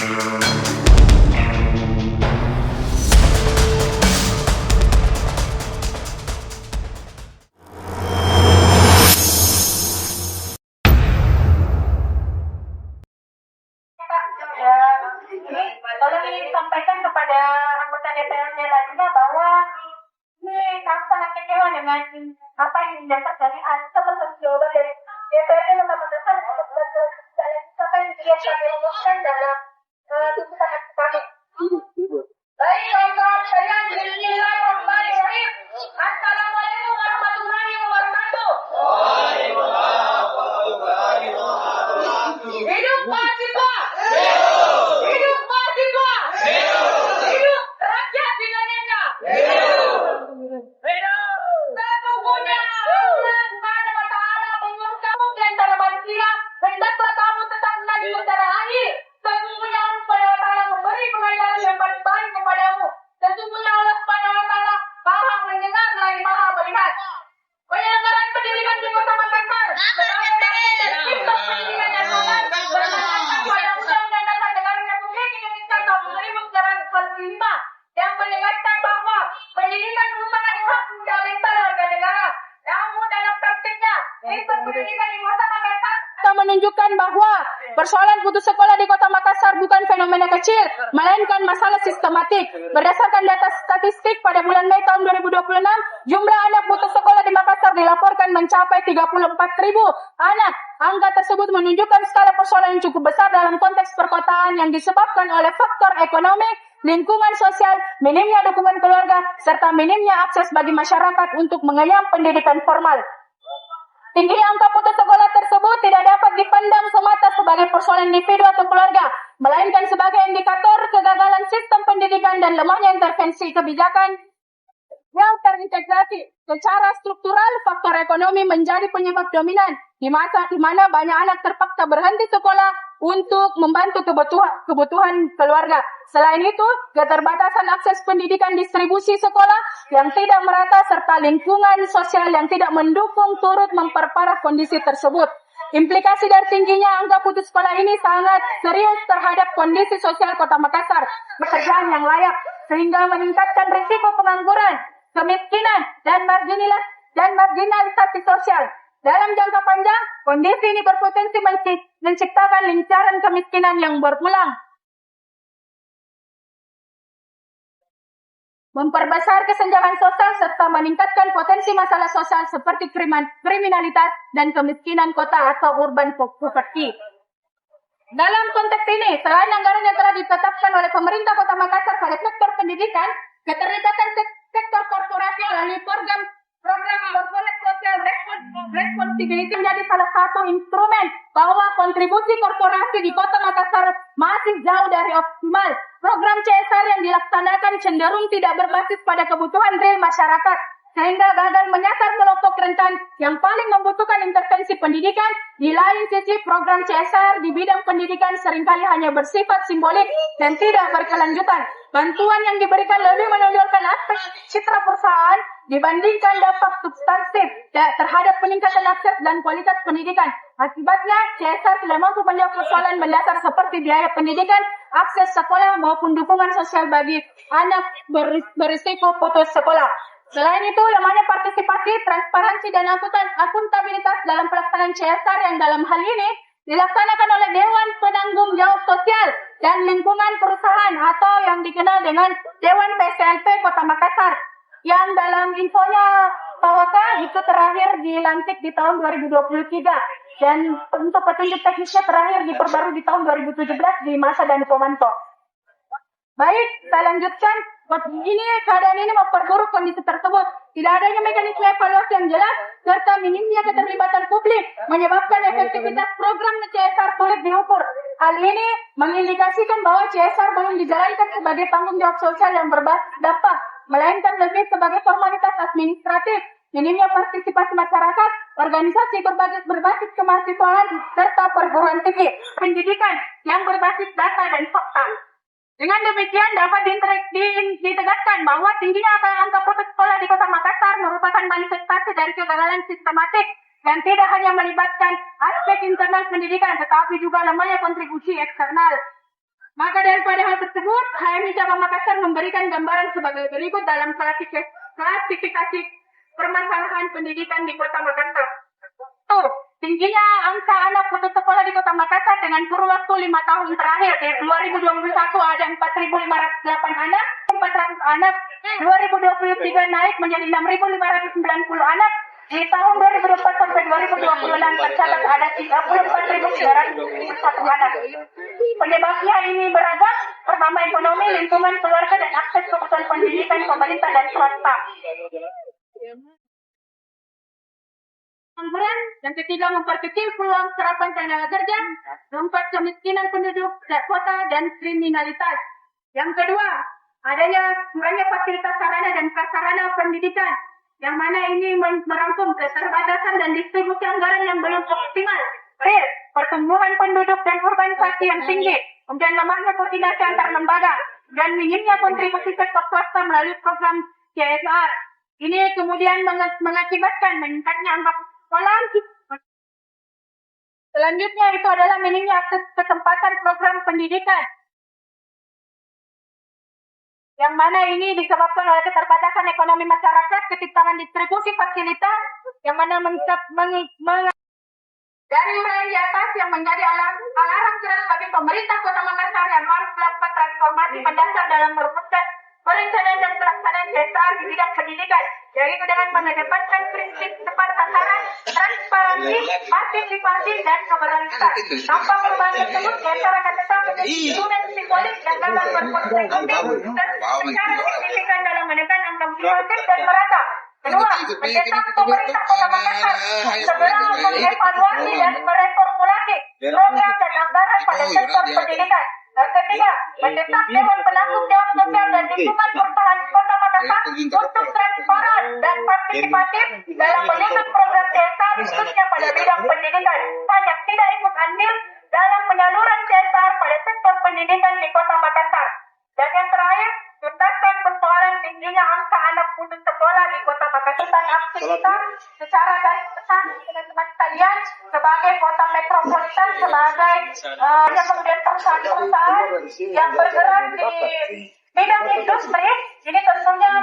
Tolong disampaikan kepada anggota DPRD lainnya bahwa ini kami sangat kecewa dengan apa yang didapat dari teman-teman Jawa dari DPRD yang memutuskan untuk berjalan apa yang dilakukan dalam tuntutan kami. Baik, kawan-kawan sekalian, bismillahirrahmanirrahim. Assalamualaikum warahmatullahi wabarakatuh. Waalaikumsalam warahmatullahi wabarakatuh. Hidup mahasiswa! Hidup mahasiswa! Hidup rakyat Indonesia! Sesungguhnya Allah Subhanahu wa Ta'ala mengumumkan di antara manusia, hendaklah kamu tetap menjadi saudara akhir. Sesungguhnya Allah Subhanahu wa Ta'ala memberi pengadilan yang paling baik kepadamu. Sesungguhnya Allah Subhanahu wa Ta'ala Maha mendengar lagi Maha melihat. Penyelenggaraan pendidikan di Kota Makassar sistem pendidikan nasional berdasarkan pada Undang-Undang Dasar Negara Republik Indonesia tahun 1945 yang menegaskan bahwa pendidikan merupakan hak fundamental warga negara. Namun dalam praktiknya, sistem pendidikan di Kota Makassar menunjukkan bahwa persoalan putus sekolah di Kota Makassar bukan fenomena kecil, melainkan masalah sistematik. Berdasarkan data statistik pada bulan Mei tahun 2026, jumlah anak putus sekolah di Makassar dilaporkan mencapai 34.000 anak. Angka tersebut menunjukkan skala persoalan yang cukup besar dalam konteks perkotaan yang disebabkan oleh faktor ekonomi, lingkungan sosial, minimnya dukungan keluarga, serta minimnya akses bagi masyarakat untuk mengenyam pendidikan formal. Tinggi angka putus sekolah tersebut tidak dapat dipandang semata sebagai persoalan individu atau keluarga, melainkan sebagai indikator kegagalan sistem pendidikan dan lemahnya intervensi kebijakan yang terintegrasi. Secara struktural, faktor ekonomi menjadi penyebab dominan, di mana banyak anak terpaksa berhenti sekolah untuk membantu kebutuhan keluarga. Selain itu, keterbatasan akses pendidikan, distribusi sekolah yang tidak merata, serta lingkungan sosial yang tidak mendukung turut memperparah kondisi tersebut. Implikasi dari tingginya angka putus sekolah ini sangat serius terhadap kondisi sosial Kota Makassar, pekerjaan yang layak, sehingga meningkatkan risiko pengangguran, kemiskinan, dan marginalisasi sosial. Dalam jangka panjang, kondisi ini berpotensi menciptakan lingkaran kemiskinan yang berulang, memperbesar kesenjangan sosial, serta meningkatkan potensi masalah sosial seperti kriminalitas dan kemiskinan kota atau urban poverty. Dalam konteks ini, selain anggaran yang telah ditetapkan oleh pemerintah Kota Makassar pada sektor pendidikan, keterlibatan sektor korporasi melalui program corporate social responsibility menjadi salah satu instrumen bahwa kontribusi korporasi di Kota Makassar masih jauh dari optimal. Program CSR yang dilaksanakan cenderung tidak berbasis pada kebutuhan real masyarakat, sehingga gagal menyasar kelompok rentan yang paling membutuhkan intervensi pendidikan. Di lain sisi, program CSR di bidang pendidikan seringkali hanya bersifat simbolik dan tidak berkelanjutan. Bantuan yang diberikan lebih menonjolkan aspek citra perusahaan dibandingkan dampak substantif terhadap peningkatan akses dan kualitas pendidikan. Akibatnya, CSR tidak mampu menjawab persoalan mendasar seperti biaya pendidikan, akses sekolah, maupun dukungan sosial bagi anak berisiko putus sekolah. Selain itu, lemahnya partisipasi, transparansi, dan akuntabilitas dalam pelaksanaan CSR yang dalam hal ini dilaksanakan oleh Dewan Penanggung Jawab Sosial dan Lingkungan Perusahaan atau yang dikenal dengan Dewan PSLP Kota Makassar, yang dalam infonya PWK itu terakhir dilantik di tahun 2023 dan untuk petunjuk teknisnya terakhir diperbarui di tahun 2017 di masa Dani Pomanto. Baik, saya lanjutkan. Keadaan ini memperburuk kondisi tersebut. Tidak adanya mekanisme evaluasi yang jelas serta minimnya keterlibatan publik menyebabkan efektivitas program CSR sulit diukur. Hal ini mengindikasikan bahwa CSR belum dijalankan sebagai tanggung jawab sosial yang berbasis dampak, melainkan lebih sebagai formalitas administratif. Minimnya partisipasi masyarakat, organisasi berbasis kemahasiswaan, serta perguruan tinggi pendidikan yang berbasis data dan fakta. Dengan demikian dapat ditegaskan bahwa tingginya angka putus sekolah di Kota Makassar merupakan manifestasi dari kegagalan sistematik yang tidak hanya melibatkan aspek internal pendidikan, tetapi juga lemahnya kontribusi eksternal. Maka daripada hal tersebut, HMI Cabang Makassar memberikan gambaran sebagai berikut dalam klasifikasi permasalahan pendidikan di Kota Makassar. Tuh, tingginya angka anak putus sekolah di Kota Makassar dengan kurun waktu 5 tahun terakhir. Di 2021 ada 4.508 anak, 400 anak. 2023 naik menjadi 6.590 anak. Di tahun 2024 sampai 2026 tercatat ada 34.901 anak. Penyebabnya ini beragam, pertama ekonomi, lingkungan keluarga, dan akses kebutuhan pendidikan pemerintah dan swasta. Pengangguran, yang ketiga memperkecil peluang serapan tenaga kerja, keempat kemiskinan penduduk kota dan kriminalitas. Yang kedua, adanya kurangnya fasilitas sarana dan prasarana pendidikan, yang mana ini merangkum keterbatasan dan distribusi anggaran yang belum optimal. Pertumbuhan penduduk dan urbanisasi yang tinggi, kemudian lemahnya koordinasi antar lembaga, dan minimnya kontribusi sektor swasta melalui program CSR. Ini kemudian mengakibatkan meningkatnya angka sekolah. Selanjutnya itu adalah minimnya akses kesempatan program pendidikan, yang mana ini disebabkan oleh keterbatasan ekonomi masyarakat, ketimpangan distribusi fasilitas, yang mana dari mulai di atas yang menjadi alarm keras bagi pemerintah Kota Makassar yang harus melakukan transformasi mendasar dalam merumuskan perencanaan dan pelaksanaan CSR di bidang pendidikan, yaitu dengan mengedepankan prinsip tepat sasaran, transparansi, partisipasi, dan keberlanjutan. Tanpa perubahan tersebut, CSR akan tetap menjadi instrumen simbolik yang dapat berfungsi dan secara signifikan dalam menekan angka inklusif dan merata. Kedua, mendesak pemerintah Kota Makassar segera mengevaluasi dan mereformulasi program dan anggaran pada sektor pendidikan. Dan ketiga, mendesak Dewan Penanggung Jawab Sosial dan Lingkungan Pertahanan Kota Makassar untuk transparan dan partisipatif dalam menyusun program CSR khususnya pada bidang pendidikan, yang tidak ikut andil dalam penyaluran CSR pada sektor pendidikan di Kota Makassar. Dan yang terakhir, tuntaskan persoalan tingginya angka anak putus sekolah di Kota Makassar dan aktivitas secara garis besar teman-teman sekalian sebagai kota metropolitan, sebagai yang kemudian perusahaan-perusahaan yang bergerak di bidang industri, ini tentunya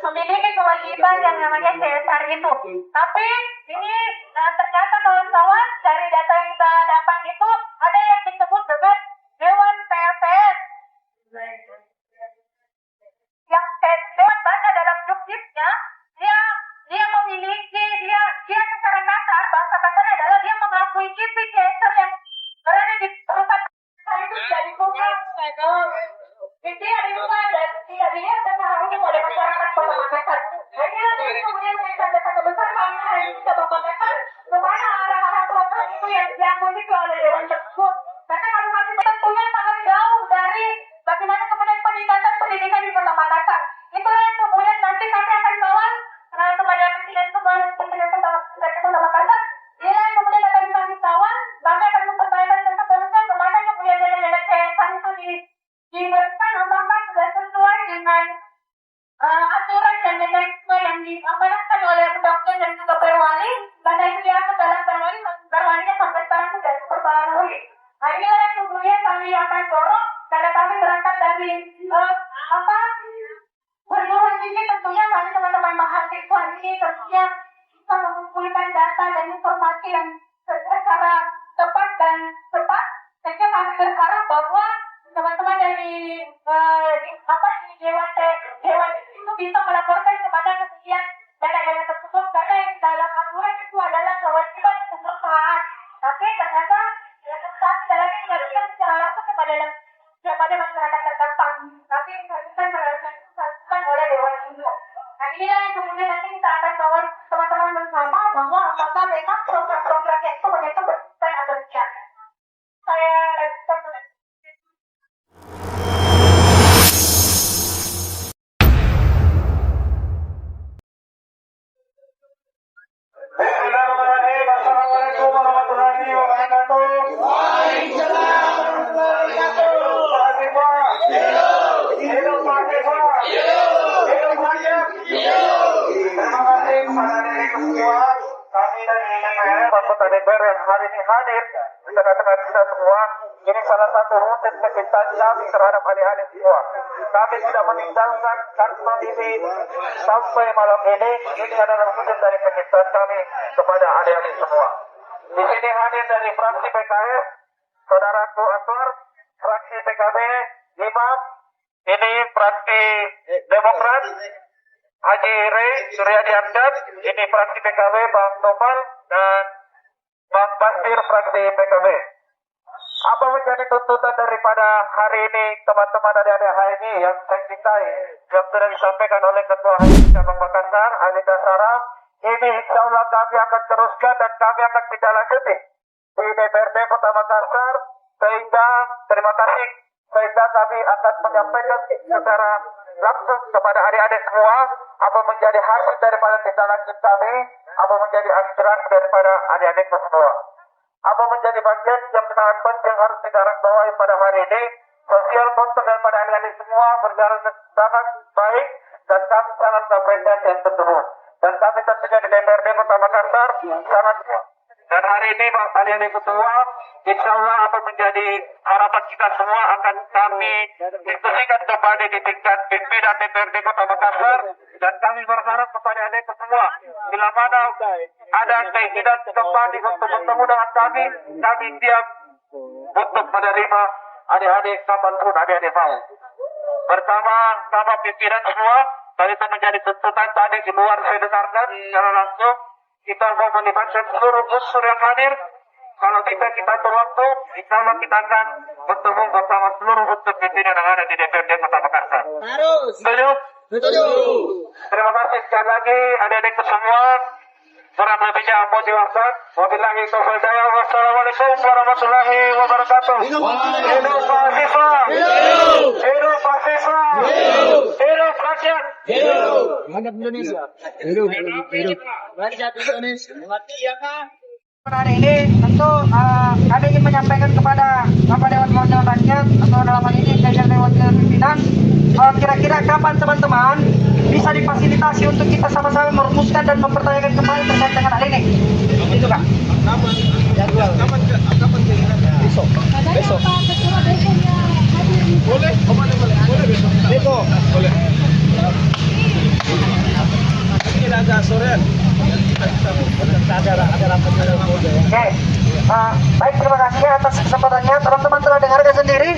memiliki kewajiban yang namanya CSR itu. Tapi ini ternyata kawan-kawan dari data yang kita dapat itu ada yang disebut dengan Dewan PLPS. Yang Dewan baca dalam juknisnya, dia memiliki dia secara kasar, bahasa kasarnya adalah dia mengakui kipi CSR yang berada di perusahaan itu jadi bukan tidak diubah dan tidak dilihat dan harusnya oleh masyarakat Kota Makassar. Dan ini kemudian menjadi data besar kami bisa Makassar kemana arah-arah program itu yang dimiliki oleh Dewan tersebut. Karena kalau kami tentunya sangat jauh dari bagaimana kemudian peningkatan pendidikan di Kota Makassar. Itulah yang kemudian nanti kami akan kawal kepada Presiden Kota Makassar. Dia yang kemudian akan kami kawal, kami akan mempertanyakan tentang bagaimana kemudian dana CSR itu diberikan apakah sudah sesuai dengan aturan dan mekanisme yang diamanahkan oleh Undang-Undang dan juga Perwali. Karena itu diatur dalam Perwalinya sampai sekarang sudah diperbarui. Nah, inilah yang kemudian kami akan dorong karena kami berangkat dari perguruan tinggi, tentunya kami teman-teman mahasiswa ini tentunya bisa mengumpulkan data dan informasi yang secara tepat dan cepat, sehingga kami berharap bahwa teman-teman dari Dewan itu bisa melaporkan kepada kemudian dana-dana tersebut, karena yang dalam aturan itu adalah kewajiban perusahaan. Tapi ternyata dalam ini tidak secara langsung kepada masyarakat terdampak, tapi diharuskan dilakukan oleh Dewan itu. Nah, inilah yang kemudian nanti kita akan kawal teman-teman bersama bahwa apakah memang program-program itu begitu bersifat atau tidak. Saya Assalamualaikum warahmatullahi wabarakatuh. Waalaikumsalam warahmatullahi wabarakatuh. Hidup mahasiswa. Hidup rakyat. Terima kasih kepada diri semua. Kami dari DPR anggota DPR yang hari ini hadir di tengah-tengah kita semua. Ini salah satu wujud kecintaan kami terhadap adik-adik semua. Kami tidak meninggalkan kantor ini sampai malam ini. Ini adalah wujud dari kecintaan kami kepada adik-adik semua. Di sini hadir dari fraksi PKS, saudaraku Anwar, fraksi PKB, Imam, ini fraksi Demokrat, Haji Rey Suryadi Hamdan, ini fraksi PKB Bang Topal dan Bang Basir fraksi PKB. Apa menjadi tuntutan daripada hari ini teman-teman adik-adik HMI yang saya cintai, yang sudah disampaikan oleh Ketua HMI Cabang Makassar, Alida Sarah? Ini insya Allah kami akan teruskan dan kami akan tindak lanjuti di DPRD Kota Makassar, sehingga terima kasih, sehingga kami akan menyampaikan secara langsung kepada adik-adik semua apa menjadi hasil daripada tindak lanjut kami, apa menjadi aspirasi daripada adik-adik semua, apa menjadi bagian yang sangat penting harus digarisbawahi pada hari ini. Sosial konten daripada adik-adik semua berjalan sangat baik dan kami sangat apresiasi yang tersebut. Dan kami tentunya di DPRD Kota Makassar sangat. Dan hari ini Pak adik-adik ketua, insya Allah apa menjadi harapan kita semua akan kami diskusikan kembali di tingkat pimpinan DPRD Kota Makassar. Dan kami berharap kepada adik semua, bila mana ada keinginan kembali untuk bertemu dengan kami siap untuk menerima adik-adik kapanpun adik-adik mau. Bersama pimpinan semua, tadi itu menjadi tuntutan tadi di luar saya dengarkan secara langsung, kita mau melibatkan seluruh unsur yang hadir. Kalau kita berwaktu, insya Allah kita akan bertemu bersama seluruh unsur pimpinan yang ada di DPRD Kota Makassar. Setuju? Terima kasih sekali lagi adik-adik semua. Kurang lebihnya ampun diwakil. Wabillahi taufiq wal hidayah. Wassalamualaikum warahmatullahi wabarakatuh. Hidup mahasiswa. Hidup mahasiswa. Hidup rakyat. Hidup Indonesia. Hidup rakyat Indonesia. Mati ya kan? Hari ini tentu kami ingin menyampaikan kepada Bapak Dewan Perwakilan Rakyat atau dalam hal ini Jajaran Dewan Pimpinan, kira-kira kapan teman-teman bisa difasilitasi untuk kita sama-sama merumuskan dan mempertanyakan kembali terkait dengan hal ini. Itu Kak. Kapan besok? Besok. Boleh? Boleh besok. Besok. Boleh. Ini agak sore. Ada rapat. Oke, baik, terima kasih atas kesempatannya. Teman-teman telah dengarkan sendiri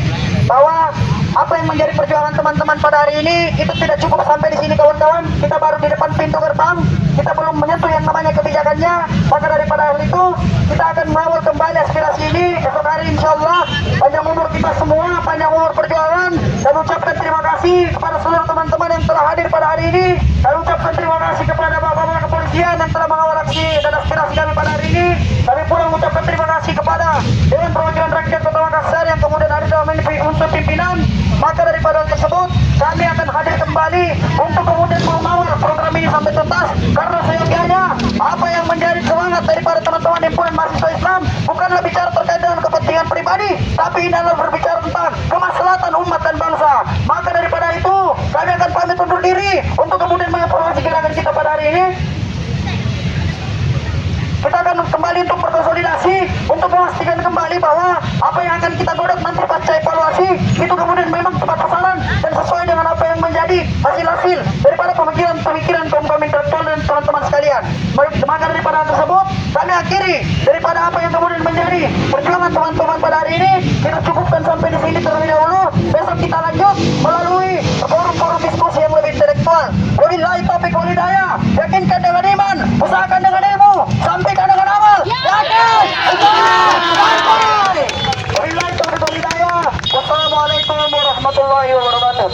bahwa apa yang menjadi perjuangan teman-teman pada hari ini itu tidak cukup sampai di sini kawan-kawan. Kita baru di depan pintu gerbang, kita belum menyentuh yang namanya kebijakannya. Maka daripada hal itu kita akan mengawal kembali aspirasi ini esok hari insya Allah. Panjang umur kita semua, panjang umur perjuangan. Dan ucapkan terima kasih kepada seluruh teman-teman yang telah hadir pada hari ini. Dan ucapkan terima kasih kepada bapak-bapak kepolisian yang telah mengawal aksi dan aspirasi kami pada hari ini. Kami pula mengucapkan terima kasih kepada Dewan Perwakilan Rakyat Kota Makassar yang kemudian ada dalam ini unsur pimpinan. Maka daripada hal tersebut kami akan hadir kembali untuk kemudian mengawal program ini sampai tuntas, karena seyogianya apa yang menjadi semangat daripada teman-teman himpunan mahasiswa Islam bukanlah bicara terkait dengan kepentingan pribadi, tapi ini adalah berbicara tentang kemaslahatan umat dan bangsa. Maka daripada itu kami akan pamit undur diri untuk kemudian mengevaluasi gerakan kita pada hari ini. Kita akan kembali untuk berkonsolidasi untuk memastikan kembali bahwa apa yang akan kita godok nanti pasca evaluasi itu kemudian memang tepat sasaran dan sesuai dengan apa yang menjadi hasil-hasil daripada pemikiran kaum intelektual dan teman-teman sekalian. Maka daripada hal tersebut kami akhiri daripada apa yang kemudian menjadi perjuangan teman-teman pada hari ini kita cukupkan sampai di sini terlebih dahulu. Besok kita lanjut melalui forum-forum diskusi yang lebih intelektual. Wabillahi taufiq wal hidayah. Yakinkan dengan iman, usahakan dengan ilmu, sampaikan dengan amal. Yakin, usaha, sampai. Wabillahi taufiq wal hidayah. Wassalamualaikum warahmatullahi wabarakatuh.